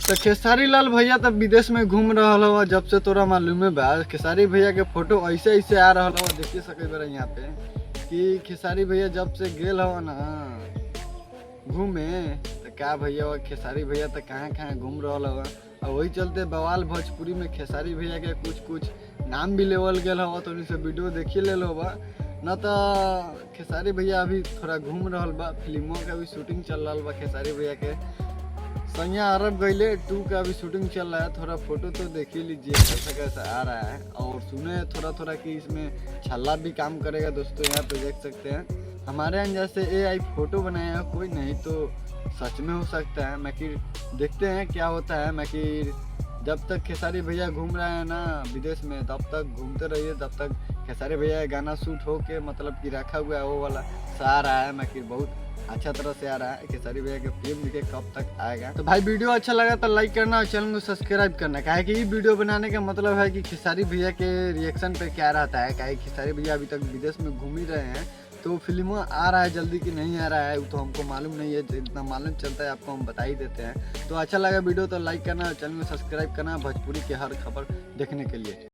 तो खेसारी लाल भैया तो विदेश में घूम रहा हो, जब से तोरा मालूम है बा। खेसारी भैया के फोटो ऐसे ऐसे आ रहा हो, देखिए सके बेरा यहाँ पे कि खेसारी भैया जब से गेल हो ना घूमे, तो क्या भैया खेसारी भैया तो कहाँ कहाँ घूम रहा हो। और वही चलते बवाल भोजपुरी में खेसारी भैया के कुछ कुछ नाम भी लेवल गया हो, तो उनसे वीडियो देखिए ले लो बा न। तो खेसारी भैया अभी थोड़ा घूम रहा बा, फिल्मों का भी शूटिंग चल रहा बा। खेसारी भैया के सैया अरब गईले 2 का अभी शूटिंग चल रहा है। थोड़ा फोटो तो देख ही लीजिए कैसा कैसा आ रहा है। और सुने थोड़ा थोड़ा कि इसमें छल्ला भी काम करेगा दोस्तों। यहाँ पे देख सकते हैं हमारे यहाँ जैसे AI फोटो बनाया कोई नहीं, तो सच में हो सकता है। मैं कि देखते हैं क्या होता है। मैं कि जब तक खेसारी भैया घूम रहे हैं ना विदेश में, तब तक घूमते रहिए, तब तक खेसारी भैया गाना शूट होके मतलब कि रखा हुआ है वो वाला सा रहा है। मैं कि बहुत अच्छा तरह से आ रहा है। खेसारी भैया के फिल्म देखे कब तक आएगा। तो भाई वीडियो अच्छा लगा तो लाइक करना और चैनल को सब्सक्राइब करना। काहे कि ये वीडियो बनाने का मतलब है कि खेसारी भैया के रिएक्शन पे क्या रहता है। काहे खेसारी भैया अभी तक विदेश में घूम ही रहे हैं, तो फिल्म आ रहा है जल्दी कि नहीं आ रहा है वो तो हमको मालूम नहीं है। जितना मालूम चलता है आपको हम बता ही देते हैं। तो अच्छा लगा वीडियो तो लाइक करना और चैनल को सब्सक्राइब करना भोजपुरी के हर खबर देखने के लिए।